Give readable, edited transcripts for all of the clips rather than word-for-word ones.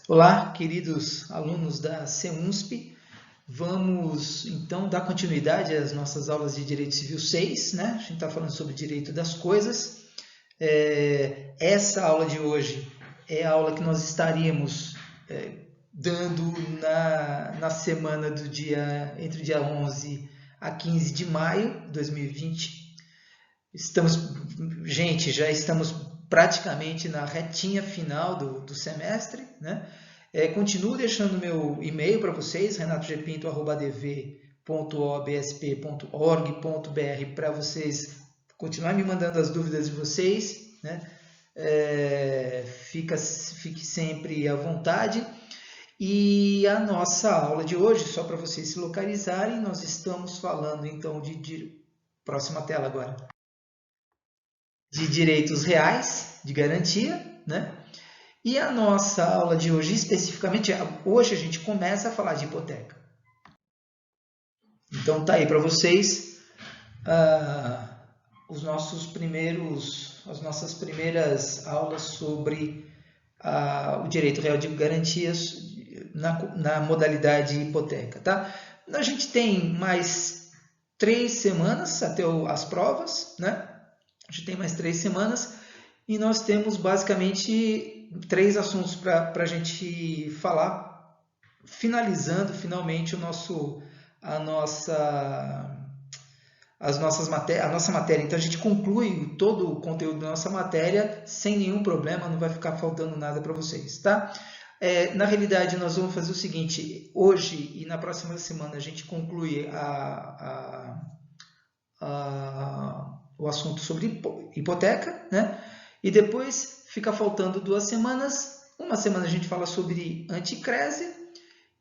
Olá, queridos alunos da CEUNSP. Vamos então dar continuidade às nossas aulas de Direito Civil 6, né? A gente está falando sobre direito das coisas. Essa aula de hoje é a aula que nós estaríamos dando na semana entre o dia 11 a 15 de maio de 2020. Já estamos praticamente na retinha final do semestre, né? Continuo deixando meu e-mail para vocês, renatogepinto@adv.obsp.org.br, para vocês continuarem me mandando as dúvidas de vocês, né? Fique sempre à vontade. E a nossa aula de hoje, só para vocês se localizarem, nós estamos falando então próxima tela agora, de direitos reais de garantia, né? E a nossa aula de hoje, especificamente, hoje a gente começa a falar de hipoteca. Então tá aí para vocês as nossas primeiras aulas sobre o direito real de garantias na modalidade hipoteca, tá? A gente tem mais 3 semanas até as provas, né? A gente tem mais 3 semanas e nós temos basicamente 3 assuntos para a gente falar, finalizando finalmente a nossa matéria. Então a gente conclui todo o conteúdo da nossa matéria sem nenhum problema, não vai ficar faltando nada para vocês, tá? Na realidade, nós vamos fazer o seguinte: hoje e na próxima semana a gente conclui o assunto sobre hipoteca, né? E depois fica faltando 2 semanas. Uma semana a gente fala sobre anticrese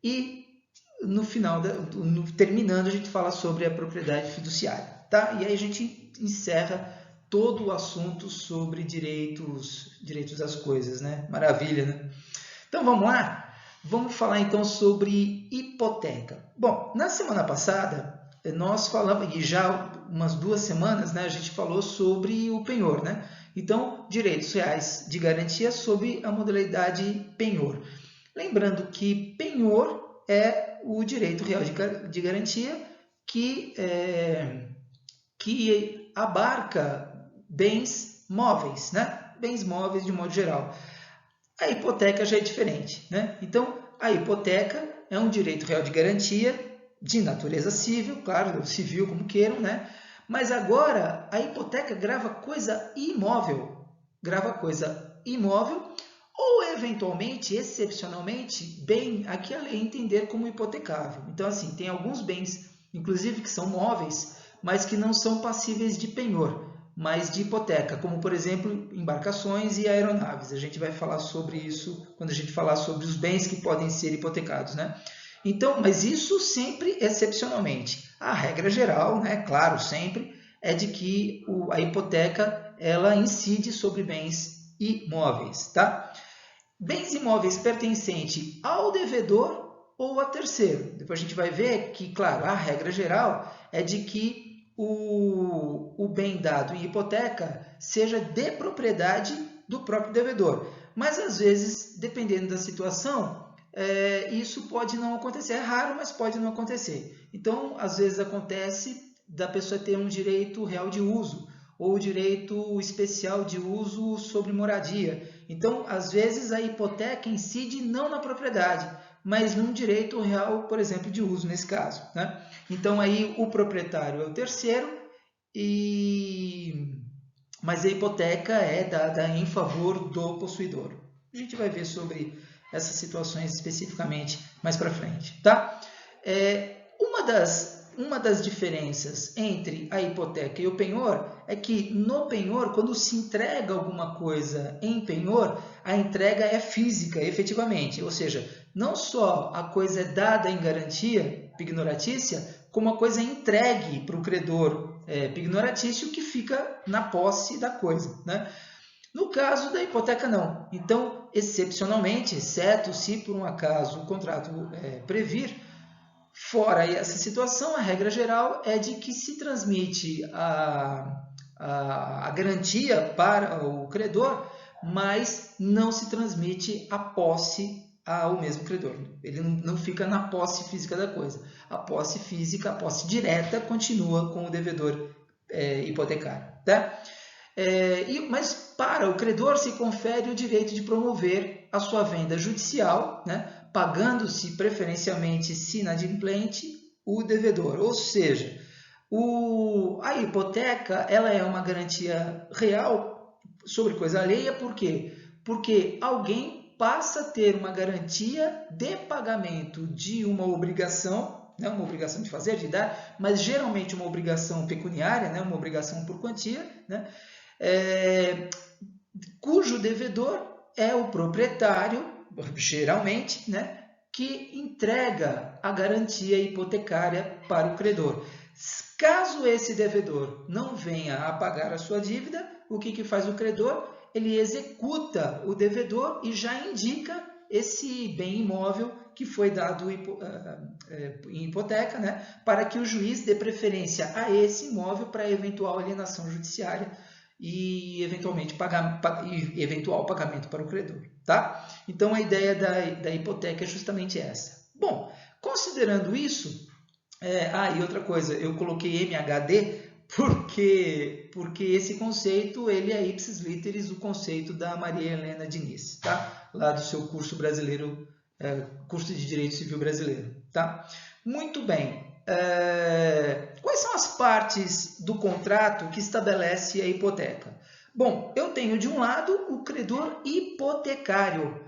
e no final, terminando, a gente fala sobre a propriedade fiduciária, tá? E aí a gente encerra todo o assunto sobre direitos das coisas, né? Maravilha, né? Então vamos lá? Vamos falar então sobre hipoteca. Bom, na semana passada nós falamos, e já umas 2 semanas, né, a gente falou sobre o penhor, né? Então, direitos reais de garantia sob a modalidade penhor. Lembrando que penhor é o direito real de garantia que abarca bens móveis, né? Bens móveis de modo geral. A hipoteca já é diferente, né? Então, a hipoteca é um direito real de garantia de natureza civil, claro, civil como queiram, né? Mas agora a hipoteca grava coisa imóvel, ou eventualmente, excepcionalmente, bem aqui a lei entender como hipotecável. Então, assim, tem alguns bens, inclusive que são móveis, mas que não são passíveis de penhor, mas de hipoteca, como, por exemplo, embarcações e aeronaves. A gente vai falar sobre isso quando a gente falar sobre os bens que podem ser hipotecados, né? Então, mas isso sempre excepcionalmente. A regra geral, né, claro, sempre, é de que a hipoteca ela incide sobre bens imóveis, tá? Bens imóveis pertencentes ao devedor ou a terceiro. Depois a gente vai ver que, claro, a regra geral é de que o bem dado em hipoteca seja de propriedade do próprio devedor. Mas, às vezes, dependendo da situação, isso pode não acontecer. É raro, mas pode não acontecer. Então, às vezes acontece da pessoa ter um direito real de uso ou direito especial de uso sobre moradia. Então, às vezes, a hipoteca incide não na propriedade, mas num direito real, por exemplo, de uso, nesse caso, né? Então, aí o proprietário é o terceiro, mas a hipoteca é dada em favor do possuidor. A gente vai ver sobre essas situações especificamente mais para frente, tá? Uma das diferenças entre a hipoteca e o penhor é que no penhor, quando se entrega alguma coisa em penhor, a entrega é física, efetivamente. Ou seja, não só a coisa é dada em garantia pignoratícia, como a coisa é entregue para o credor pignoratício que fica na posse da coisa, né? No caso da hipoteca, não. Então, excepcionalmente, exceto se por um acaso o contrato previr, fora essa situação, a regra geral é de que se transmite a garantia para o credor, mas não se transmite a posse ao mesmo credor. Ele não fica na posse física da coisa. A posse física, a posse direta, continua com o devedor hipotecário. Tá? Mas para o credor se confere o direito de promover a sua venda judicial, né, pagando-se preferencialmente, se inadimplente, o devedor. Ou seja, a hipoteca ela é uma garantia real sobre coisa alheia. Por quê? Porque alguém passa a ter uma garantia de pagamento de uma obrigação, né, uma obrigação de fazer, de dar, mas geralmente uma obrigação pecuniária, né, uma obrigação por quantia, né, cujo devedor é o proprietário, geralmente, né, que entrega a garantia hipotecária para o credor. Caso esse devedor não venha a pagar a sua dívida, o que faz o credor? Ele executa o devedor e já indica esse bem imóvel que foi dado em hipoteca, né, para que o juiz dê preferência a esse imóvel para eventual alienação judiciária e eventualmente eventual pagamento para o credor. Tá? Então a ideia da hipoteca é justamente essa. Bom, considerando isso, e outra coisa, eu coloquei MHD porque esse conceito ele é ipsis literis o conceito da Maria Helena Diniz, tá? Lá do seu curso brasileiro, curso de Direito Civil Brasileiro. Tá? Muito bem. Quais são as partes do contrato que estabelece a hipoteca? Bom, eu tenho de um lado o credor hipotecário.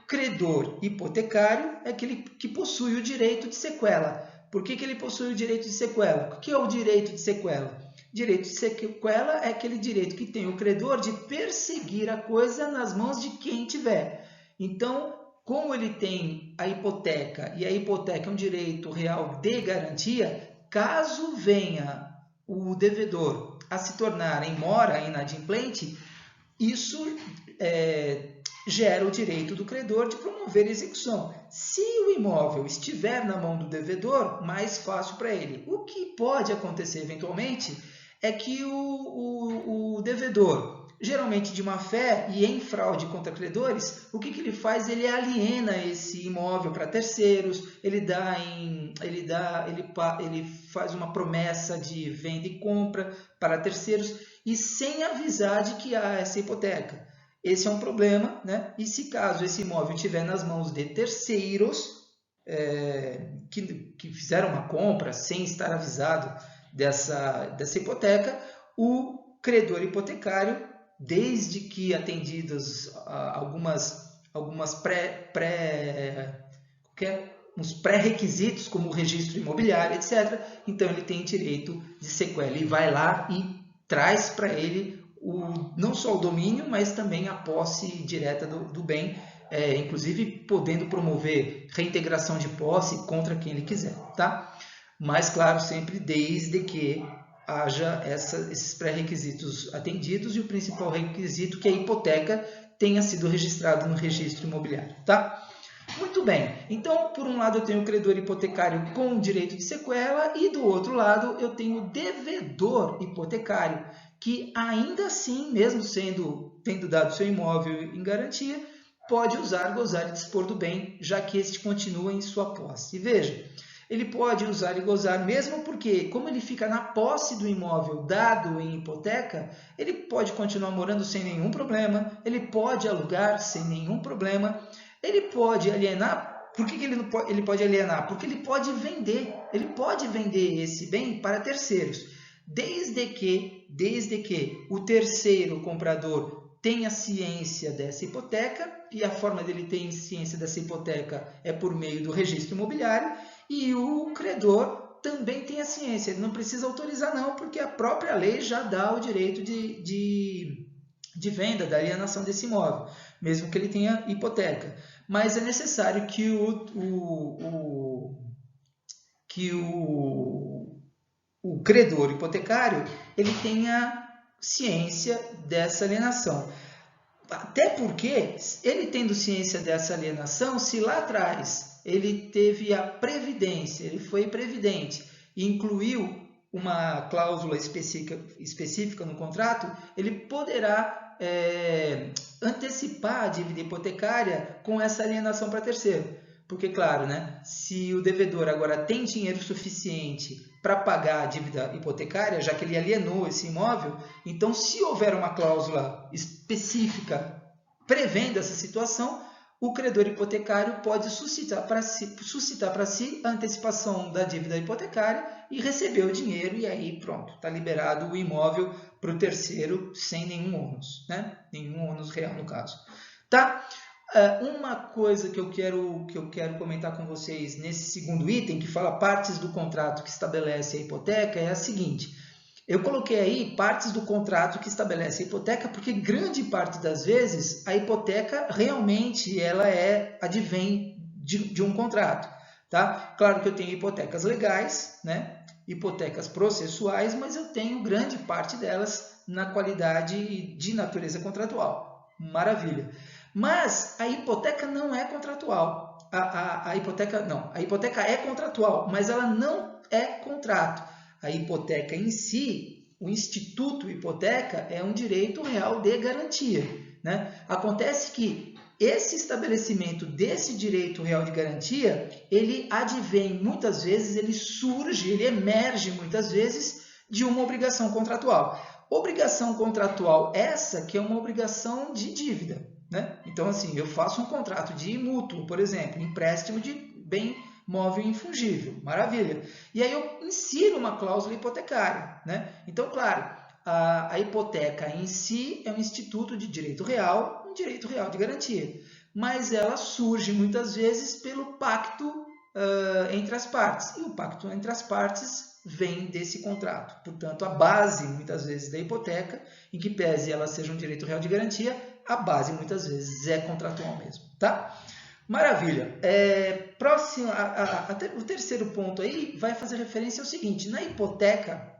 Credor hipotecário é aquele que possui o direito de sequela. Por que ele possui o direito de sequela? O que é o direito de sequela? Direito de sequela é aquele direito que tem o credor de perseguir a coisa nas mãos de quem tiver. Então, como ele tem a hipoteca, e a hipoteca é um direito real de garantia, caso venha o devedor a se tornar em mora inadimplente, isso gera o direito do credor de promover a execução. Se o imóvel estiver na mão do devedor, mais fácil para ele. O que pode acontecer eventualmente é que o devedor, geralmente de má fé e em fraude contra credores, o que ele faz? Ele aliena esse imóvel para terceiros, ele faz uma promessa de venda e compra para terceiros e sem avisar de que há essa hipoteca. Esse é um problema, né? E se caso esse imóvel estiver nas mãos de terceiros que fizeram uma compra sem estar avisado dessa hipoteca, o credor hipotecário, desde que atendidas algumas pré-requisitos, como o registro imobiliário, etc., então ele tem direito de sequela e vai lá e traz para ele não só o domínio, mas também a posse direta do bem, inclusive podendo promover reintegração de posse contra quem ele quiser. Tá? Mas, claro, sempre desde que haja esses pré-requisitos atendidos e o principal requisito que a hipoteca tenha sido registrada no registro imobiliário. Tá? Muito bem, então por um lado eu tenho o credor hipotecário com direito de sequela e do outro lado eu tenho o devedor hipotecário, que ainda assim, mesmo tendo dado seu imóvel em garantia, pode usar, gozar e dispor do bem, já que este continua em sua posse. E veja, ele pode usar e gozar mesmo porque, como ele fica na posse do imóvel dado em hipoteca, ele pode continuar morando sem nenhum problema, ele pode alugar sem nenhum problema, ele pode alienar. Por que ele pode alienar? Porque ele pode vender esse bem para terceiros, desde que o terceiro comprador tenha ciência dessa hipoteca, e a forma dele ter ciência dessa hipoteca é por meio do registro imobiliário, e o credor também tem a ciência. Ele não precisa autorizar não, porque a própria lei já dá o direito de venda, da alienação desse imóvel, mesmo que ele tenha hipoteca. Mas é necessário que o credor hipotecário ele tenha ciência dessa alienação. Até porque, ele tendo ciência dessa alienação, se lá atrás ele teve a previdência, ele foi previdente e incluiu uma cláusula específica no contrato, ele poderá antecipar a dívida hipotecária com essa alienação para terceiro. Porque, claro, né, se o devedor agora tem dinheiro suficiente para pagar a dívida hipotecária, já que ele alienou esse imóvel, então, se houver uma cláusula específica prevendo essa situação, o credor hipotecário pode suscitar para si a antecipação da dívida hipotecária e receber o dinheiro, e aí pronto, está liberado o imóvel para o terceiro sem nenhum ônus, né? Nenhum ônus real no caso. Tá? Uma coisa que eu quero comentar com vocês nesse segundo item, que fala partes do contrato que estabelece a hipoteca, é a seguinte. Eu coloquei aí partes do contrato que estabelece a hipoteca, porque grande parte das vezes a hipoteca realmente ela advém de um contrato. Tá? Claro que eu tenho hipotecas legais, né? Hipotecas processuais, mas eu tenho grande parte delas na qualidade de natureza contratual. Maravilha! Mas a hipoteca não é contratual. A hipoteca é contratual, mas ela não é contrato. A hipoteca em si, o instituto hipoteca, é um direito real de garantia, né? Acontece que esse estabelecimento desse direito real de garantia, ele advém muitas vezes, ele surge, ele emerge muitas vezes de uma obrigação contratual. Obrigação contratual essa que é uma obrigação de dívida, né? Então, assim, eu faço um contrato de mútuo, por exemplo, empréstimo de bem móvel infungível, maravilha. E aí eu insiro uma cláusula hipotecária, né? Então, claro, a hipoteca em si é um instituto de direito real, um direito real de garantia, mas ela surge muitas vezes pelo pacto entre as partes, e o pacto entre as partes vem desse contrato. Portanto, a base, muitas vezes, da hipoteca, em que pese ela seja um direito real de garantia, a base, muitas vezes, é contratual mesmo, tá? Maravilha. Próximo, o terceiro ponto aí vai fazer referência ao seguinte: na hipoteca,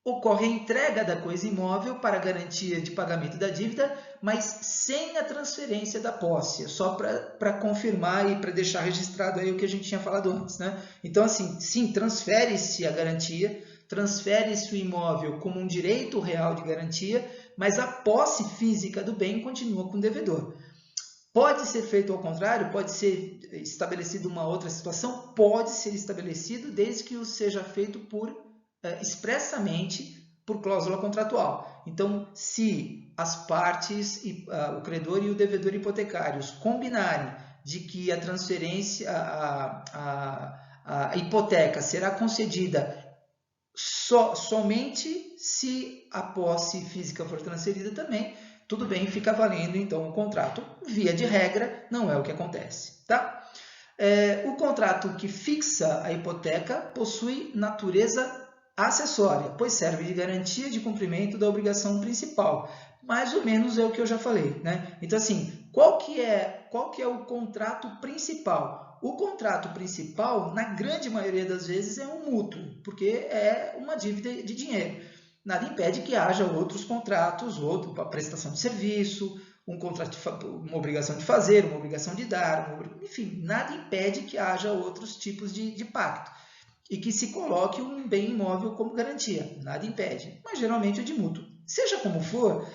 ocorre a entrega da coisa imóvel para garantia de pagamento da dívida, mas sem a transferência da posse, só para confirmar e para deixar registrado aí o que a gente tinha falado antes, né? Então, assim, sim, transfere-se a garantia, transfere-se o imóvel como um direito real de garantia, mas a posse física do bem continua com o devedor. Pode ser feito ao contrário? Pode ser estabelecido uma outra situação? Pode ser estabelecido, desde que o seja feito expressamente por cláusula contratual. Então, se as partes, o credor e o devedor hipotecários combinarem de que a transferência, a hipoteca será concedida somente se a posse física for transferida também, tudo bem, fica valendo então o contrato. Via de regra, não é o que acontece, tá? O contrato que fixa a hipoteca possui natureza acessória, pois serve de garantia de cumprimento da obrigação principal. Mais ou menos é o que eu já falei, né? Então, assim, qual que é o contrato principal? O contrato principal, na grande maioria das vezes, é um mútuo, porque é uma dívida de dinheiro. Nada impede que haja outros contratos, para prestação de serviço, uma obrigação de fazer, uma obrigação de dar, enfim, nada impede que haja outros tipos de pacto e que se coloque um bem imóvel como garantia, nada impede, mas geralmente é de mútuo. Seja como for,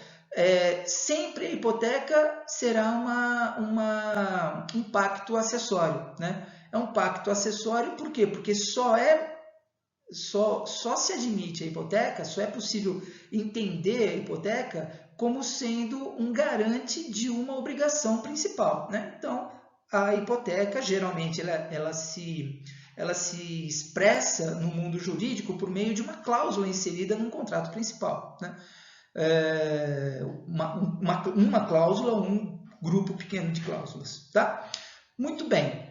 sempre a hipoteca será um pacto acessório, né? É um pacto acessório por quê? Porque só se admite a hipoteca, só é possível entender a hipoteca como sendo um garante de uma obrigação principal, né? Então, a hipoteca, geralmente, ela se expressa no mundo jurídico por meio de uma cláusula inserida num contrato principal, né? Uma cláusula ou um grupo pequeno de cláusulas, tá? Muito bem.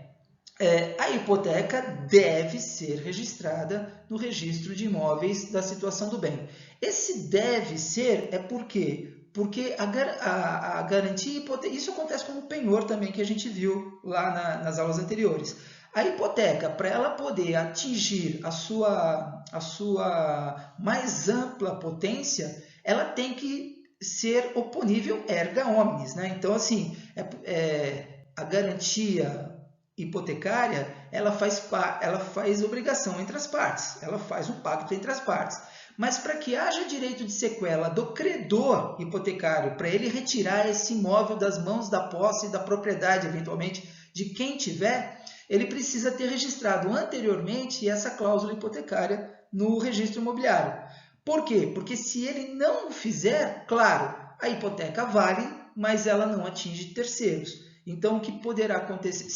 A hipoteca deve ser registrada no registro de imóveis da situação do bem. Esse deve ser por quê? Porque a garantia hipoteca, isso acontece com o penhor também, que a gente viu lá nas aulas anteriores. A hipoteca, para ela poder atingir a sua mais ampla potência, ela tem que ser oponível erga omnes, né? Então, assim, a garantia hipotecária, ela faz obrigação entre as partes, ela faz um pacto entre as partes. Mas para que haja direito de sequela do credor hipotecário, para ele retirar esse imóvel das mãos da posse e da propriedade, eventualmente, de quem tiver, ele precisa ter registrado anteriormente essa cláusula hipotecária no registro imobiliário. Por quê? Porque se ele não o fizer, claro, a hipoteca vale, mas ela não atinge terceiros. Então, o que poderá acontecer?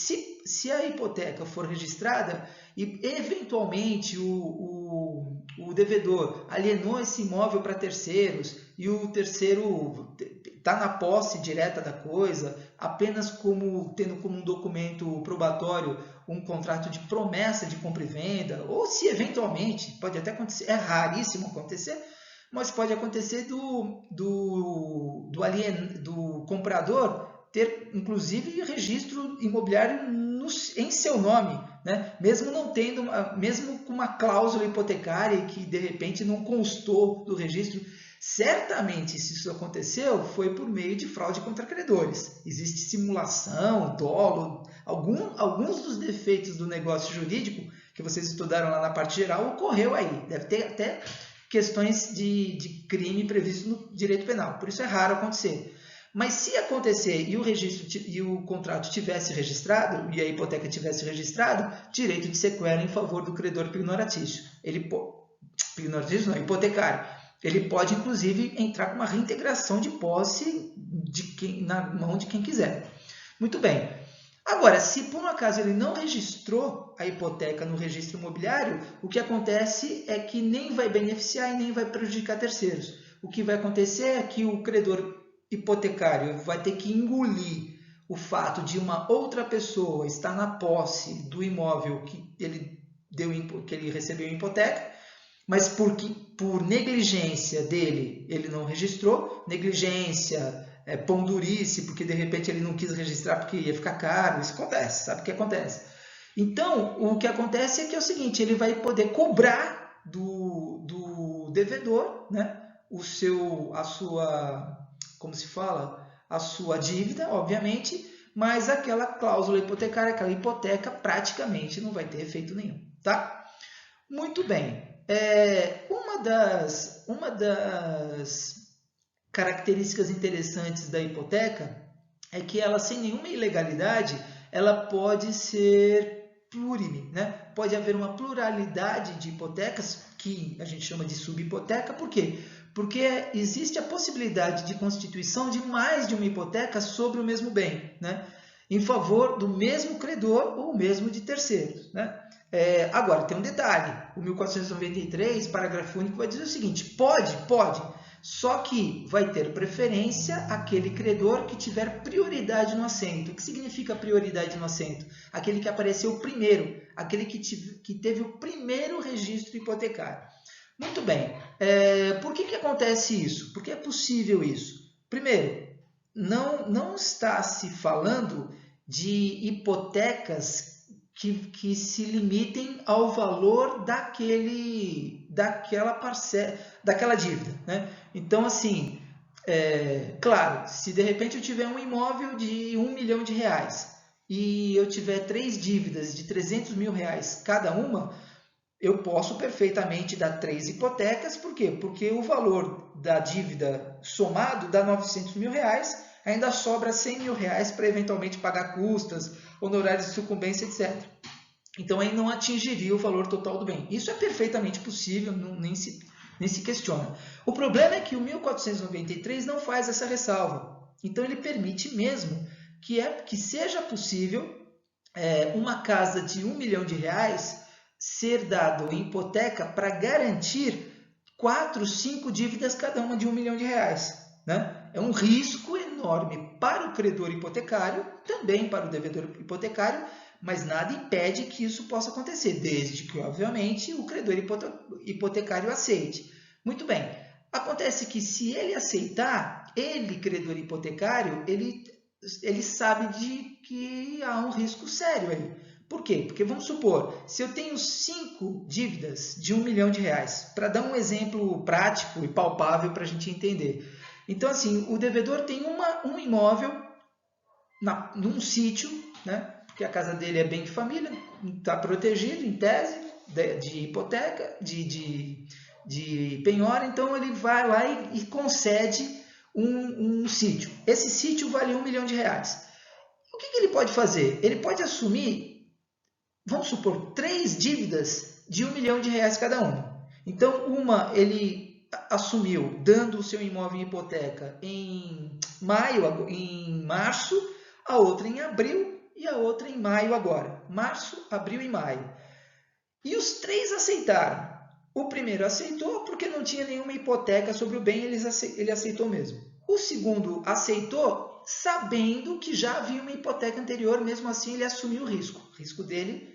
Se a hipoteca for registrada e, eventualmente, o devedor alienou esse imóvel para terceiros e o terceiro está na posse direta da coisa, apenas tendo como um documento probatório um contrato de promessa de compra e venda, ou se eventualmente, pode até acontecer, é raríssimo acontecer, mas pode acontecer do comprador ter, inclusive, registro imobiliário em seu nome, né? Mesmo não tendo, mesmo com uma cláusula hipotecária que de repente não constou do registro. Certamente, se isso aconteceu, foi por meio de fraude contra credores. Existe simulação, dolo, alguns dos defeitos do negócio jurídico que vocês estudaram lá na parte geral ocorreu aí. Deve ter até questões de crime previsto no direito penal. Por isso é raro acontecer. Mas se acontecer e o registro e o contrato tivesse registrado e a hipoteca tivesse registrado, direito de sequela em favor do credor pignoratício. Pignoratício não, hipotecário. Ele pode, inclusive, entrar com uma reintegração de posse na mão de quem quiser. Muito bem. Agora, se por um acaso ele não registrou a hipoteca no registro imobiliário, o que acontece é que nem vai beneficiar e nem vai prejudicar terceiros. O que vai acontecer é que o credor hipotecário vai ter que engolir o fato de uma outra pessoa estar na posse do imóvel que ele recebeu em hipoteca, mas por negligência dele, ele não registrou, negligência, pão-durice, porque de repente ele não quis registrar porque ia ficar caro, isso acontece, sabe o que acontece? Então, o que acontece é que é o seguinte, ele vai poder cobrar do devedor, né, a sua dívida, obviamente, mas aquela cláusula hipotecária, aquela hipoteca, praticamente não vai ter efeito nenhum, tá? Muito bem. Uma das características interessantes da hipoteca é que ela, sem nenhuma ilegalidade, ela pode ser plurime, né? Pode haver uma pluralidade de hipotecas, que a gente chama de subhipoteca. Por quê? Porque existe a possibilidade de constituição de mais de uma hipoteca sobre o mesmo bem, né? Em favor do mesmo credor ou mesmo de terceiros, né? Agora, tem um detalhe, o 1493, parágrafo único, vai dizer o seguinte, pode, só que vai ter preferência aquele credor que tiver prioridade no assento. O que significa prioridade no assento? Aquele que apareceu primeiro, aquele que teve o primeiro registro hipotecário. Muito bem, por que acontece isso? Por que é possível isso? Primeiro, não está se falando de hipotecas que se limitem ao valor daquela parcela, daquela dívida, né? Então, assim, claro, se de repente eu tiver um imóvel de R$1 milhão e eu tiver 3 dívidas de R$300 mil cada uma, eu posso perfeitamente dar 3 hipotecas. Por quê? Porque o valor da dívida somado dá R$900 mil, ainda sobra R$100 mil para eventualmente pagar custas, honorários de sucumbência, etc. Então, aí não atingiria o valor total do bem. Isso é perfeitamente possível, nem se questiona. O problema é que o 1493 não faz essa ressalva. Então, ele permite mesmo que seja possível uma casa de R$1 milhão ser dado em hipoteca para garantir 4, 5 dívidas, cada uma de R$1 milhão, né? É um risco enorme para o credor hipotecário, também para o devedor hipotecário, mas nada impede que isso possa acontecer, desde que, obviamente, o credor hipotecário aceite. Muito bem, acontece que se ele aceitar, credor hipotecário, ele sabe de que há um risco sério aí. Por quê? Porque vamos supor, se eu tenho 5 dívidas de R$1 milhão, para dar um exemplo prático e palpável para a gente entender. Então, assim, o devedor tem um imóvel num sítio, né? Porque a casa dele é bem de família, está protegido em tese de hipoteca, de de penhora, então ele vai lá e concede um sítio. Esse sítio vale R$1 milhão. O que ele pode fazer? Ele pode assumir, vamos supor, 3 dívidas de R$1 milhão cada uma. Então, uma ele assumiu dando o seu imóvel em hipoteca em março, a outra em abril e a outra em maio agora. Março, abril e maio. E os 3 aceitaram. O primeiro aceitou porque não tinha nenhuma hipoteca sobre o bem, ele aceitou mesmo. O segundo aceitou sabendo que já havia uma hipoteca anterior, mesmo assim ele assumiu o risco dele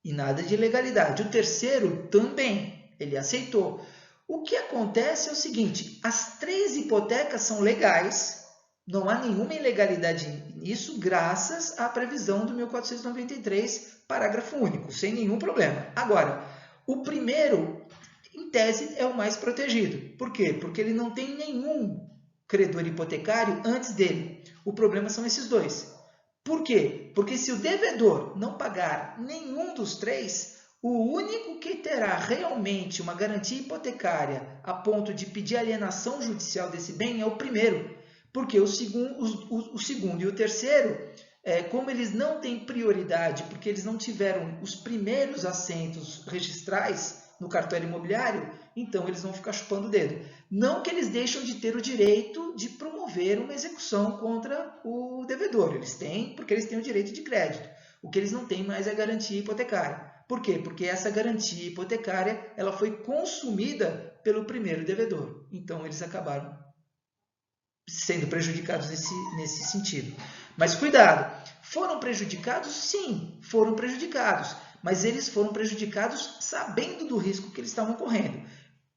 e nada de ilegalidade. O terceiro também, ele aceitou. O que acontece é o seguinte, as 3 hipotecas são legais, não há nenhuma ilegalidade nisso, graças à previsão do 1493, parágrafo único, sem nenhum problema. Agora, o primeiro, em tese, é o mais protegido. Por quê? Porque ele não tem nenhum credor hipotecário antes dele. O problema são esses 2. Por quê? Porque se o devedor não pagar nenhum dos 3, o único que terá realmente uma garantia hipotecária a ponto de pedir alienação judicial desse bem é o primeiro. Porque o segundo e o terceiro, como eles não têm prioridade, porque eles não tiveram os primeiros assentos registrais no cartório imobiliário, então eles vão ficar chupando o dedo. Não que eles deixam de ter o direito de promover uma execução contra o devedor. Eles têm, porque eles têm o direito de crédito. O que eles não têm mais é a garantia hipotecária. Por quê? Porque essa garantia hipotecária ela foi consumida pelo primeiro devedor. Então eles acabaram sendo prejudicados nesse sentido. Mas cuidado, foram prejudicados? Sim, foram prejudicados. Mas eles foram prejudicados sabendo do risco que eles estavam correndo.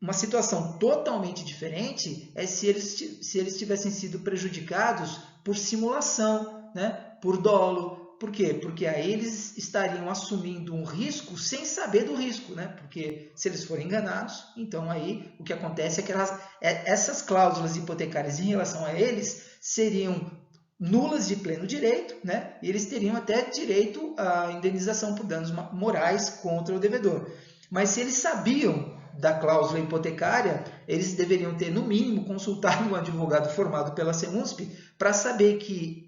Uma situação totalmente diferente é se eles tivessem sido prejudicados por simulação, né? Por dolo. Por quê? Porque aí eles estariam assumindo um risco sem saber do risco, né? Porque se eles forem enganados, então aí o que acontece é que essas cláusulas hipotecárias em relação a eles seriam nulas de pleno direito, né? E eles teriam até direito à indenização por danos morais contra o devedor. Mas se eles sabiam da cláusula hipotecária, eles deveriam ter, no mínimo, consultado um advogado formado pela CEUNSP para saber que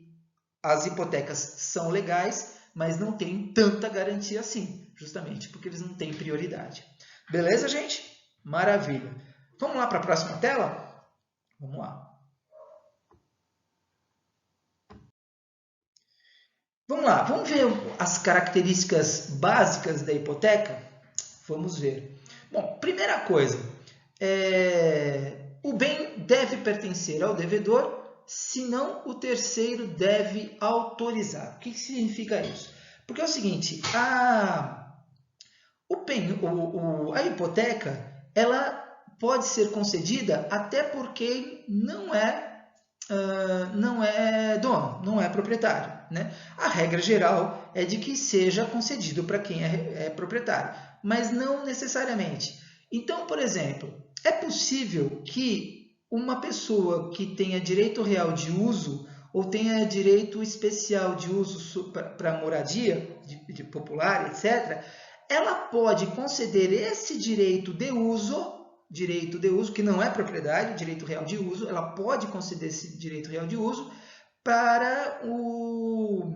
as hipotecas são legais, mas não têm tanta garantia assim, justamente porque eles não têm prioridade. Beleza, gente? Maravilha. Vamos lá para a próxima tela? Vamos lá. Vamos lá, vamos ver as características básicas da hipoteca? Vamos ver. Bom, primeira coisa, o bem deve pertencer ao devedor, senão o terceiro deve autorizar. O que significa isso? Porque é o seguinte, a hipoteca ela pode ser concedida até por quem não é dono, não é proprietário, né? A regra geral é de que seja concedido para quem é proprietário, mas não necessariamente. Então, por exemplo, é possível que uma pessoa que tenha direito real de uso ou tenha direito especial de uso para moradia, de popular, etc., ela pode conceder esse direito de uso, que não é propriedade, direito real de uso, ela pode conceder esse direito real de uso para o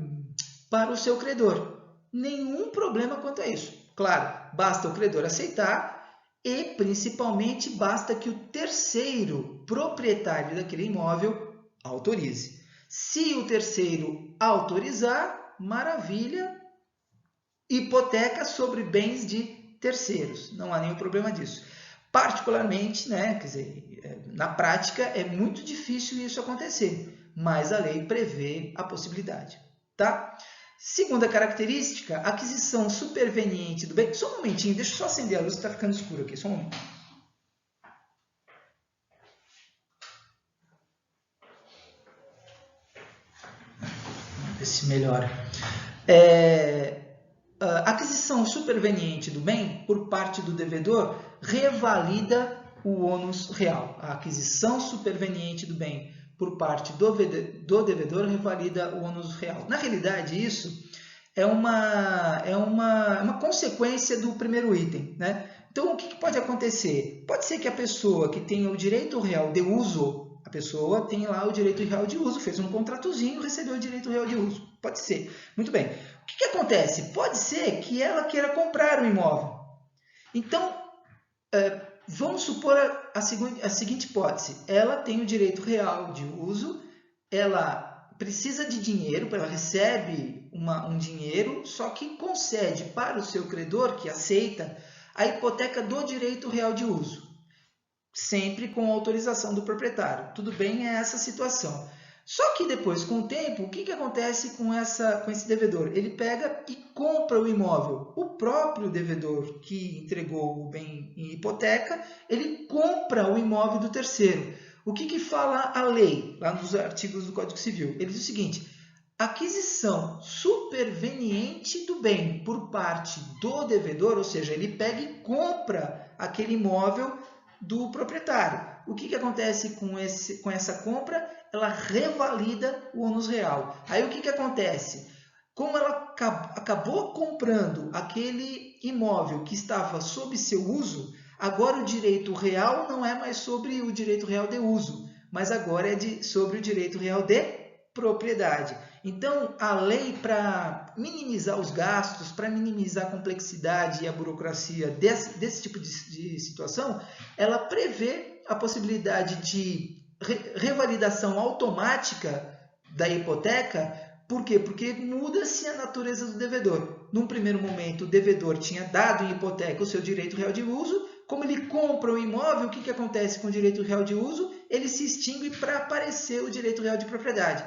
seu credor. Nenhum problema quanto a isso. Claro, basta o credor aceitar e, principalmente, basta que o terceiro proprietário daquele imóvel autorize. Se o terceiro autorizar, maravilha, hipoteca sobre bens de terceiros. Não há nenhum problema disso. Particularmente, né, quer dizer, na prática é muito difícil isso acontecer, mas a lei prevê a possibilidade. Tá? Segunda característica, aquisição superveniente do bem. Só um momentinho, deixa eu só acender a luz, está ficando escuro aqui, só um momento. Vamos ver se melhora. Aquisição superveniente do bem por parte do devedor revalida o ônus real. A aquisição superveniente do bem por parte do devedor revalida o ônus real. Na realidade, isso é uma consequência do primeiro item, né? Então, o que pode acontecer? Pode ser que a pessoa que tenha o direito real de uso, a pessoa tem lá o direito real de uso, fez um contratozinho, recebeu o direito real de uso. Pode ser. Muito bem. O que acontece? Pode ser que ela queira comprar o imóvel. Então, vamos supor a seguinte hipótese. Ela tem o direito real de uso, ela precisa de dinheiro, ela recebe um dinheiro, só que concede para o seu credor, que aceita, a hipoteca do direito real de uso, sempre com autorização do proprietário. Tudo bem, é essa situação. Só que depois, com o tempo, o que acontece com esse devedor? Ele pega e compra o imóvel. O próprio devedor que entregou o bem em hipoteca, ele compra o imóvel do terceiro. O que fala a lei, lá nos artigos do Código Civil? Ele diz o seguinte: aquisição superveniente do bem por parte do devedor, ou seja, ele pega e compra aquele imóvel do proprietário. O que acontece com essa compra? Ela revalida o ônus real. Aí o que acontece? Como ela acabou comprando aquele imóvel que estava sob seu uso, agora o direito real não é mais sobre o direito real de uso, mas agora é sobre o direito real de propriedade. Então, a lei, para minimizar os gastos, para minimizar a complexidade e a burocracia desse tipo de situação, ela prevê a possibilidade de revalidação automática da hipoteca. Por quê? Porque muda-se a natureza do devedor. Num primeiro momento, o devedor tinha dado em hipoteca o seu direito real de uso. Como ele compra o imóvel, o que acontece com o direito real de uso? Ele se extingue para aparecer o direito real de propriedade.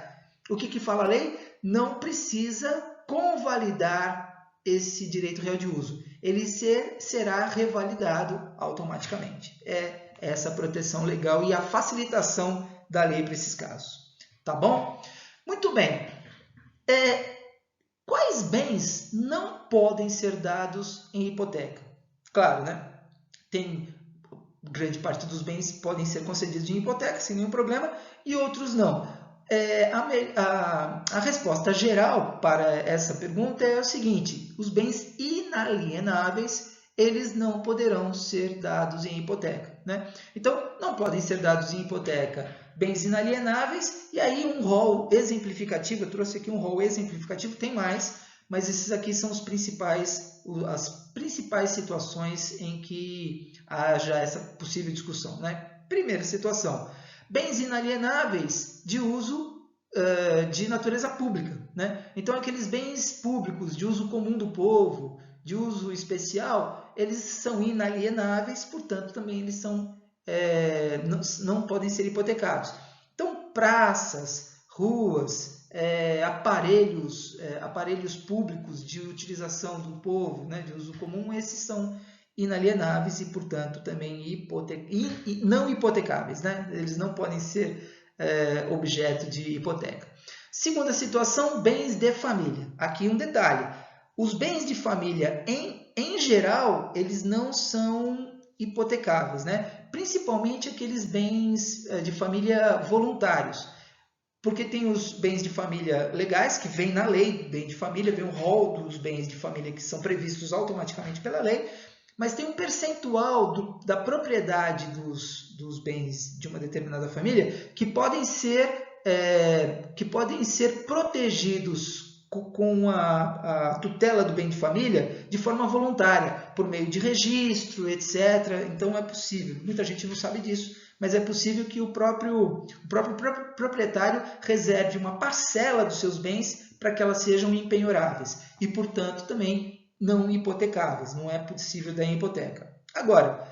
O que fala a lei? Não precisa convalidar esse direito real de uso. Ele será revalidado automaticamente. É essa proteção legal e a facilitação da lei para esses casos. Tá bom? Muito bem. Quais bens não podem ser dados em hipoteca? Claro, né? Grande parte dos bens podem ser concedidos em hipoteca sem nenhum problema e outros não. A resposta geral para essa pergunta é o seguinte: os bens inalienáveis eles não poderão ser dados em hipoteca, né? Então, não podem ser dados em hipoteca bens inalienáveis, e aí um rol exemplificativo, eu trouxe aqui um rol exemplificativo, tem mais, mas esses aqui são as principais situações em que haja essa possível discussão, né? Primeira situação: bens inalienáveis de uso de natureza pública, né? Então, aqueles bens públicos de uso comum do povo, de uso especial, eles são inalienáveis, portanto, também eles não podem ser hipotecados. Então, praças, ruas, aparelhos públicos de utilização do povo, né, de uso comum, esses são inalienáveis e, portanto, também não hipotecáveis, né? Eles não podem ser objeto de hipoteca. Segunda situação, bens de família. Aqui um detalhe: os bens de família, em geral, eles não são hipotecáveis, né? Principalmente aqueles bens de família voluntários, porque tem os bens de família legais, que vem na lei, bem de família, vem um rol dos bens de família que são previstos automaticamente pela lei, mas tem um percentual da propriedade dos bens de uma determinada família que podem ser protegidos com a tutela do bem de família de forma voluntária, por meio de registro, etc. Então é possível, muita gente não sabe disso, mas é possível que o próprio proprietário reserve uma parcela dos seus bens para que elas sejam impenhoráveis e, portanto, também não hipotecáveis, não é possível dar em hipoteca. Agora,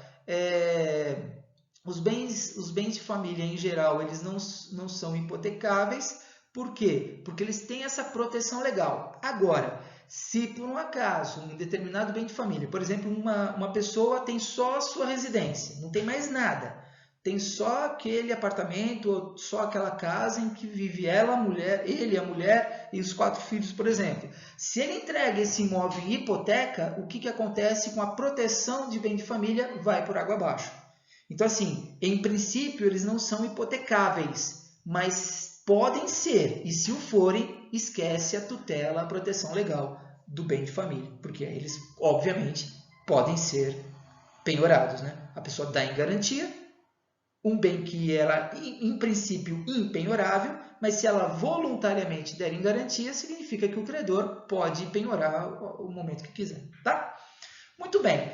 os bens de família em geral, eles não são hipotecáveis. Por quê? Porque eles têm essa proteção legal. Agora, se por um acaso um determinado bem de família, por exemplo, uma pessoa tem só a sua residência, não tem mais nada, tem só aquele apartamento ou só aquela casa em que vive ele, a mulher e os 4 filhos, por exemplo. Se ele entrega esse imóvel em hipoteca, o que acontece com a proteção de bem de família? Vai por água abaixo. Então, assim, em princípio, eles não são hipotecáveis, mas podem ser. E se o forem, esquece a tutela, a proteção legal do bem de família, porque eles, obviamente, podem ser penhorados, né? A pessoa dá em garantia um bem que ela, em princípio, impenhorável, mas se ela voluntariamente der em garantia, significa que o credor pode penhorar o momento que quiser, tá? Muito bem.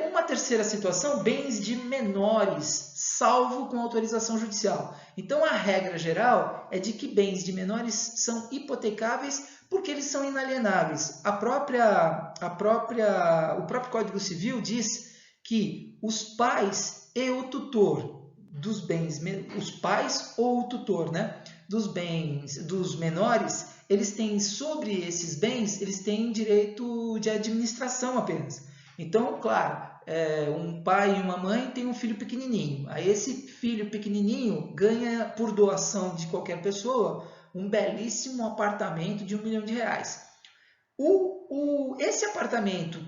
Uma terceira situação, bens de menores, salvo com autorização judicial. Então, a regra geral é de que bens de menores são hipotecáveis porque eles são inalienáveis. O próprio Código Civil diz que os pais e o tutor dos bens, os pais ou o tutor, né, dos bens dos menores, eles têm sobre esses bens, eles têm direito de administração apenas. Então, claro, um pai e uma mãe têm um filho pequenininho. Aí esse filho pequenininho ganha, por doação de qualquer pessoa, um belíssimo apartamento de R$1 milhão. Esse apartamento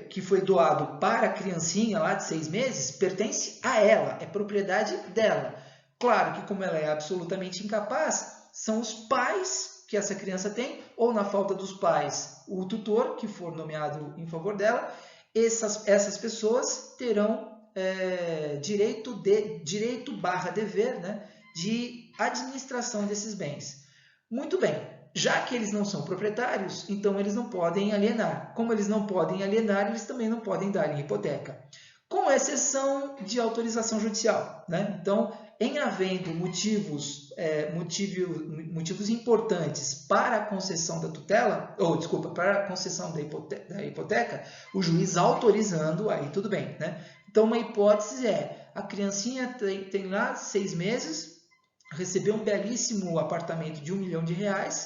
que foi doado para a criancinha lá de 6 meses pertence a ela, é propriedade dela. Claro que, como ela é absolutamente incapaz, são os pais que essa criança tem, ou na falta dos pais, o tutor, que for nomeado em favor dela. Essas pessoas terão direito/dever, né, de administração desses bens. Muito bem. Já que eles não são proprietários, então eles não podem alienar. Como eles não podem alienar, eles também não podem dar em hipoteca. Com exceção de autorização judicial, né? Então, em havendo motivos importantes para a concessão da tutela, para a concessão da hipoteca, o juiz autorizando, aí tudo bem, né? Então, uma hipótese é, a criancinha tem lá 6 meses, recebeu um belíssimo apartamento de R$1 milhão,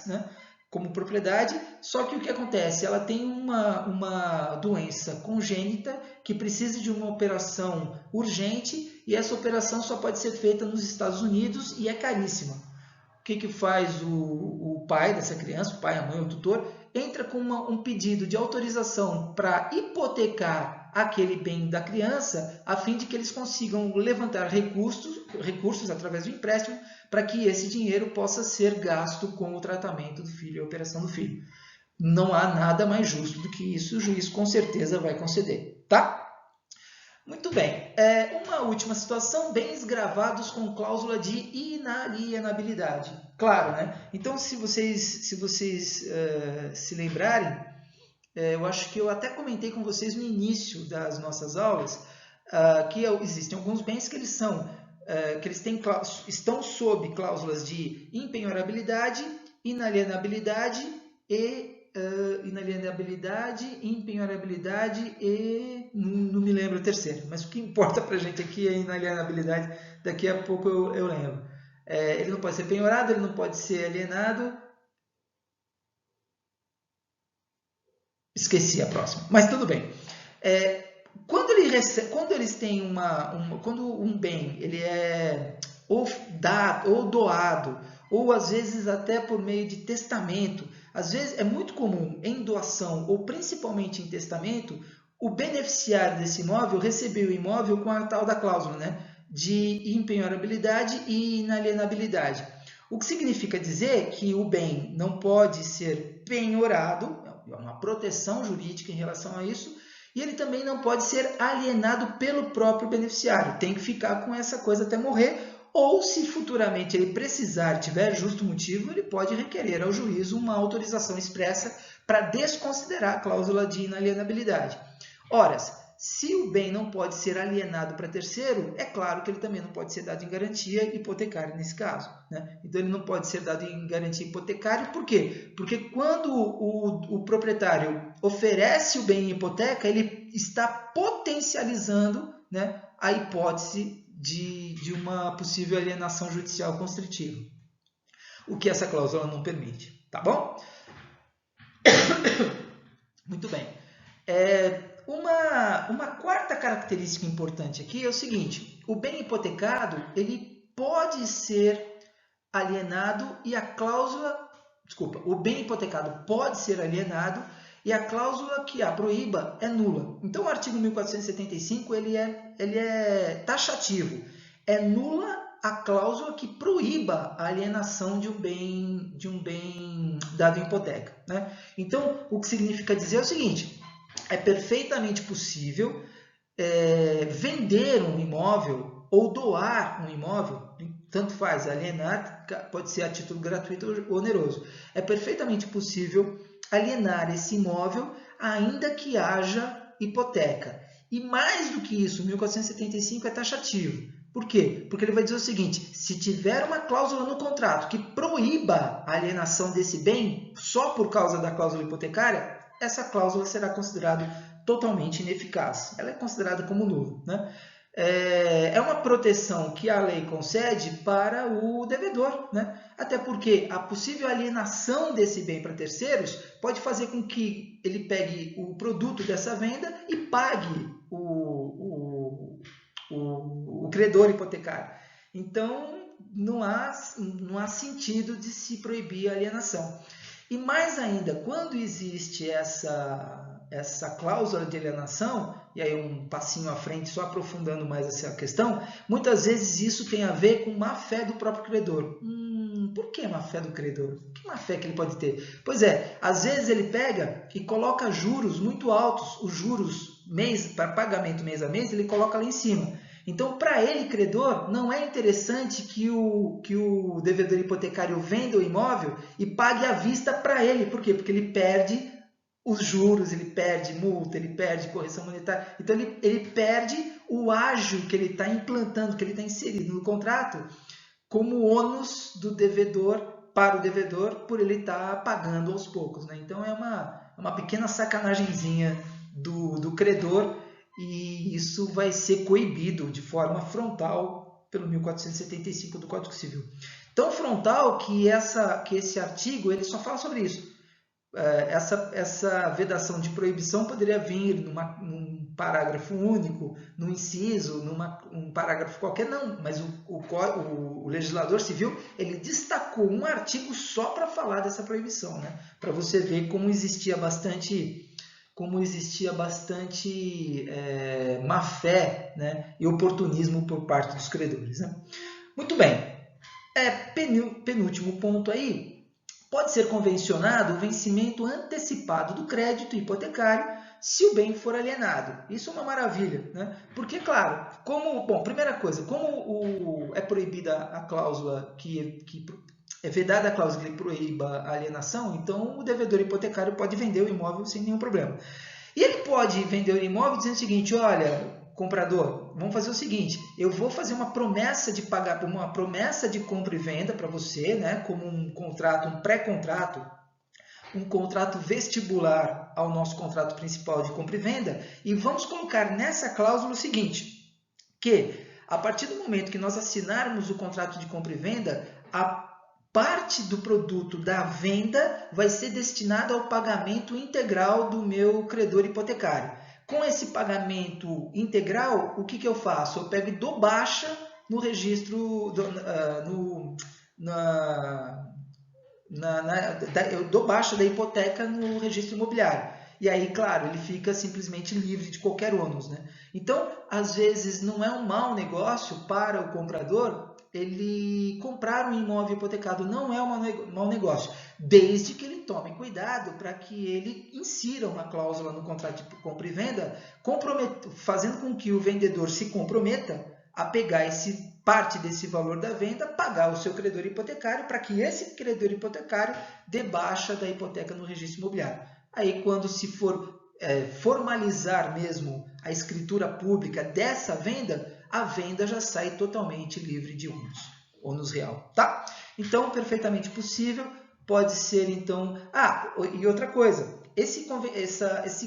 né, como propriedade, só que o que acontece? Ela tem uma doença congênita que precisa de uma operação urgente e essa operação só pode ser feita nos Estados Unidos e é caríssima. O que faz o pai dessa criança, o pai, a mãe, o tutor, entra com um pedido de autorização para hipotecar aquele bem da criança, a fim de que eles consigam levantar recursos através do empréstimo, para que esse dinheiro possa ser gasto com o tratamento do filho e a operação do filho. Não há nada mais justo do que isso, o juiz com certeza vai conceder, tá? Muito bem. Uma última situação, bens gravados com cláusula de inalienabilidade. Claro, né? Então, se vocês se lembrarem, eu acho que eu até comentei com vocês no início das nossas aulas que existem alguns bens que eles estão sob cláusulas de impenhorabilidade, inalienabilidade, impenhorabilidade e não me lembro o terceiro, mas o que importa para a gente aqui é a inalienabilidade, daqui a pouco eu lembro. Ele não pode ser penhorado, ele não pode ser alienado. Esqueci a próxima, mas tudo bem. Quando eles têm quando um bem ele é ou dado ou doado, ou às vezes até por meio de testamento, às vezes é muito comum em doação ou principalmente em testamento, o beneficiário desse imóvel receber o imóvel com a tal da cláusula, né, de impenhorabilidade e inalienabilidade. O que significa dizer que o bem não pode ser penhorado, é uma proteção jurídica em relação a isso, e ele também não pode ser alienado pelo próprio beneficiário. Tem que ficar com essa coisa até morrer, ou se futuramente ele precisar, tiver justo motivo, ele pode requerer ao juiz uma autorização expressa para desconsiderar a cláusula de inalienabilidade. Ora, se o bem não pode ser alienado para terceiro, é claro que ele também não pode ser dado em garantia hipotecária nesse caso, né? Então ele não pode ser dado em garantia hipotecária, por quê? Porque quando o proprietário oferece o bem em hipoteca, ele está potencializando, né, a hipótese de uma possível alienação judicial constritiva, o que essa cláusula não permite, tá bom? Muito bem. Uma quarta característica importante aqui é o seguinte: o bem hipotecado ele pode ser alienado e a cláusula, o bem hipotecado pode ser alienado e a cláusula que a proíba é nula. Então o artigo 1475 ele é taxativo, é nula a cláusula que proíba a alienação de um bem dado em hipoteca, né? Então o que significa dizer é o seguinte: é perfeitamente possível vender um imóvel ou doar um imóvel, tanto faz, alienar pode ser a título gratuito ou oneroso. É perfeitamente possível alienar esse imóvel ainda que haja hipoteca. E mais do que isso, o 1475 é taxativo. Por quê? Porque ele vai dizer o seguinte: se tiver uma cláusula no contrato que proíba a alienação desse bem só por causa da cláusula hipotecária, essa cláusula será considerada totalmente ineficaz. Ela é considerada como nula, né? É uma proteção que a lei concede para o devedor, né? Até porque a possível alienação desse bem para terceiros pode fazer com que ele pegue o produto dessa venda e pague o credor hipotecário. Então, não há sentido de se proibir a alienação. E mais ainda, quando existe essa cláusula de alienação, e aí um passinho à frente, só aprofundando mais essa questão, muitas vezes isso tem a ver com má fé do próprio credor. Por que má fé do credor? Que má fé que ele pode ter? Pois é, às vezes ele pega e coloca juros muito altos, os juros para pagamento mês a mês, ele coloca lá em cima. Então, para ele, credor, não é interessante que o devedor hipotecário venda o imóvel e pague à vista para ele. Por quê? Porque ele perde os juros, ele perde multa, ele perde correção monetária. Então, ele perde o ágio que ele está implantando, que ele está inserido no contrato, como ônus do devedor para o devedor, por ele estar pagando aos poucos, né? Então, é uma pequena sacanagemzinha do credor, e isso vai ser coibido de forma frontal pelo 1475 do Código Civil. Tão frontal que esse artigo ele só fala sobre isso. Essa vedação de proibição poderia vir num parágrafo único, num inciso, um parágrafo qualquer, não. Mas o legislador civil ele destacou um artigo só para falar dessa proibição, né? Para você ver como existia bastante má fé, né, e oportunismo por parte dos credores, né? Muito bem. Penúltimo ponto aí, pode ser convencionado o vencimento antecipado do crédito hipotecário se o bem for alienado. Isso é uma maravilha, né? Porque, claro, primeira coisa, como é proibida a cláusula que é vedada a cláusula que proíba a alienação, então o devedor hipotecário pode vender o imóvel sem nenhum problema. E ele pode vender o imóvel dizendo o seguinte: olha, comprador, vamos fazer o seguinte, eu vou fazer uma promessa de pagar, uma promessa de compra e venda para você, né, como um contrato, um pré-contrato, um contrato vestibular ao nosso contrato principal de compra e venda, e vamos colocar nessa cláusula o seguinte, que a partir do momento que nós assinarmos o contrato de compra e venda, a parte do produto da venda vai ser destinada ao pagamento integral do meu credor hipotecário. Com esse pagamento integral, o que eu faço? Eu pego e dou baixa no registro, eu dou baixa da hipoteca no registro imobiliário. E aí, claro, ele fica simplesmente livre de qualquer ônus, né? Então, às vezes, não é um mau negócio para o comprador ele comprar um imóvel hipotecado, não é um mau negócio, desde que ele tome cuidado para que ele insira uma cláusula no contrato de compra e venda, fazendo com que o vendedor se comprometa a pegar parte desse valor da venda, pagar o seu credor hipotecário, para que esse credor hipotecário dê baixa da hipoteca no registro imobiliário. Aí, quando se for formalizar mesmo a escritura pública dessa venda, a venda já sai totalmente livre de ônus real, tá? Então, perfeitamente possível, pode ser então... e outra coisa, esse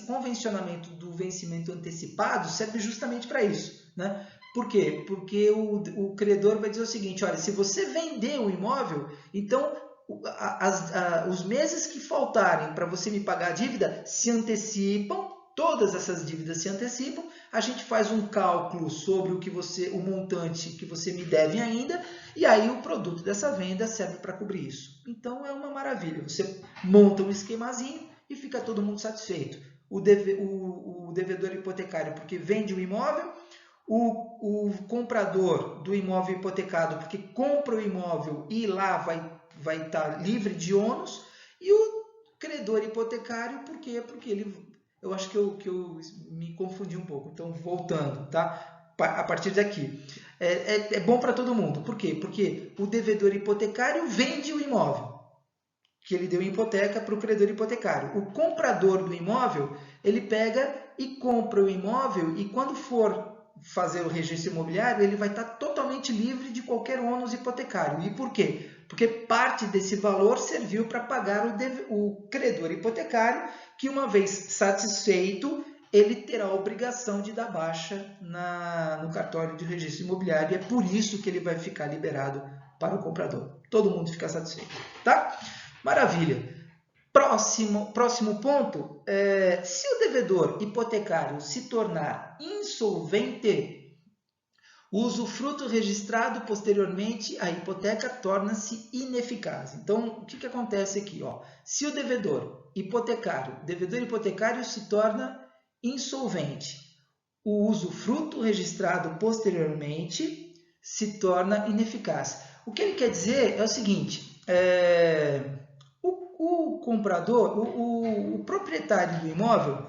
convencionamento do vencimento antecipado serve justamente para isso, né? Por quê? Porque o credor vai dizer o seguinte: olha, se você vender o imóvel, então os meses que faltarem para você me pagar a dívida se antecipam, todas essas dívidas se antecipam, a gente faz um cálculo sobre o montante que você me deve ainda, e aí o produto dessa venda serve para cobrir isso. Então é uma maravilha, você monta um esquemazinho e fica todo mundo satisfeito. O devedor hipotecário porque vende o imóvel, o comprador do imóvel hipotecado porque compra o imóvel e lá vai estar livre de ônus, e o credor hipotecário porque ele Eu acho que eu me confundi um pouco. Então, voltando, tá? A partir daqui. É bom para todo mundo. Por quê? Porque o devedor hipotecário vende o imóvel que ele deu em hipoteca para o credor hipotecário. O comprador do imóvel, ele pega e compra o imóvel e quando for fazer o registro imobiliário, ele vai estar totalmente livre de qualquer ônus hipotecário. E por quê? Porque parte desse valor serviu para pagar o credor hipotecário, que uma vez satisfeito, ele terá a obrigação de dar baixa no cartório de registro imobiliário. E é por isso que ele vai ficar liberado para o comprador. Todo mundo fica satisfeito, tá? Maravilha. Próximo ponto, se o devedor hipotecário se tornar insolvente, o usufruto registrado posteriormente à hipoteca torna-se ineficaz. Então, o que acontece aqui? Se o devedor hipotecário se torna insolvente, o usufruto registrado posteriormente se torna ineficaz. O que ele quer dizer é o seguinte, o comprador, o proprietário do imóvel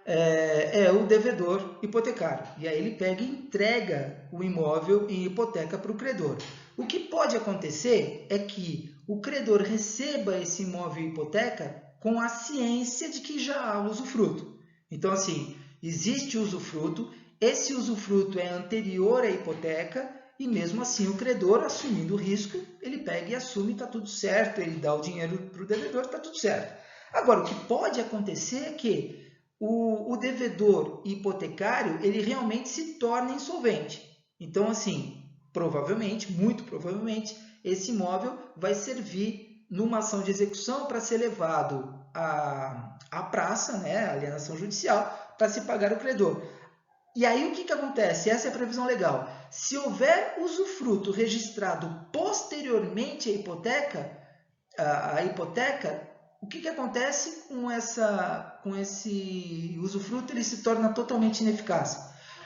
é o devedor hipotecário. E aí ele pega e entrega o imóvel em hipoteca para o credor. O que pode acontecer é que o credor receba esse imóvel em hipoteca com a ciência de que já há usufruto. Então, assim, existe usufruto, esse usufruto é anterior à hipoteca, e mesmo assim o credor, assumindo o risco, ele pega e assume, está tudo certo, ele dá o dinheiro para o devedor, está tudo certo. Agora, o que pode acontecer é que o devedor hipotecário, ele realmente se torna insolvente. Então, assim, provavelmente, muito provavelmente, esse imóvel vai servir numa ação de execução para ser levado à praça, né, à alienação judicial, para se pagar o credor. E aí o que acontece? Essa é a previsão legal. Se houver usufruto registrado posteriormente à hipoteca, o que acontece com esse usufruto? Ele se torna totalmente ineficaz.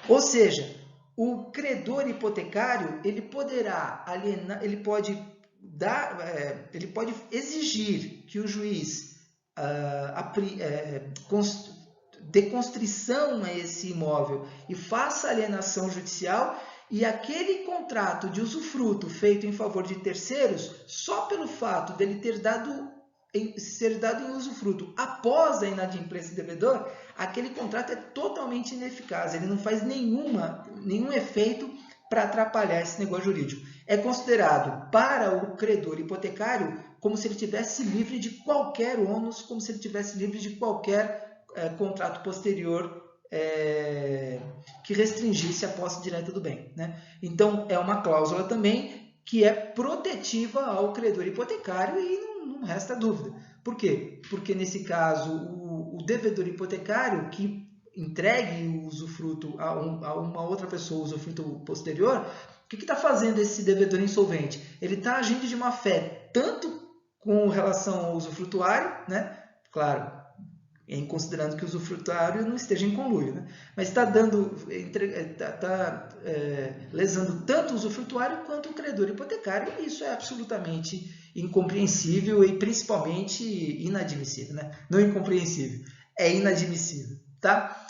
Ou seja, o credor hipotecário ele poderá alienar, ele pode exigir que o juiz dê constrição a esse imóvel e faça alienação judicial, e aquele contrato de usufruto feito em favor de terceiros, só pelo fato dele ser dado em usufruto após a inadimplência do devedor, aquele contrato é totalmente ineficaz, ele não faz nenhum efeito para atrapalhar esse negócio jurídico. É considerado para o credor hipotecário como se ele estivesse livre de qualquer ônus, como se ele estivesse livre de qualquer contrato posterior que restringisse a posse direta do bem, né? Então, é uma cláusula também que é protetiva ao credor hipotecário e não resta dúvida. Por quê? Porque, nesse caso, o devedor hipotecário que entregue o usufruto a uma outra pessoa, o usufruto posterior, o que está fazendo esse devedor insolvente? Ele está agindo de má fé, tanto com relação ao usufrutuário, né? Claro, considerando que o usufrutuário não esteja em conluio, né? Mas está lesando tanto o usufrutuário quanto o credor hipotecário, e isso é absolutamente incompreensível e principalmente inadmissível, né? Não incompreensível, é inadmissível, tá?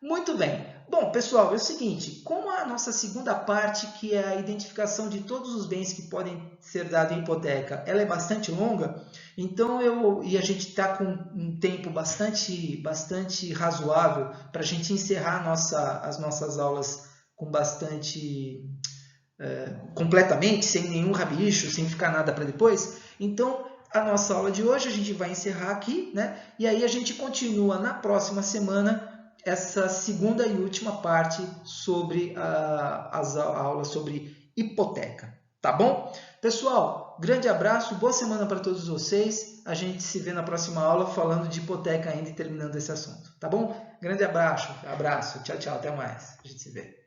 Muito bem. Bom, pessoal, é o seguinte, como a nossa segunda parte, que é a identificação de todos os bens que podem ser dados em hipoteca, ela é bastante longa, então a gente está com um tempo bastante razoável para a gente encerrar as nossas aulas com completamente, sem nenhum rabicho, sem ficar nada para depois. Então, a nossa aula de hoje a gente vai encerrar aqui, né? E aí a gente continua na próxima semana essa segunda e última parte sobre as aulas sobre hipoteca, tá bom? Pessoal, grande abraço, boa semana para todos vocês. A gente se vê na próxima aula falando de hipoteca ainda e terminando esse assunto, tá bom? Grande abraço, tchau, tchau, até mais. A gente se vê.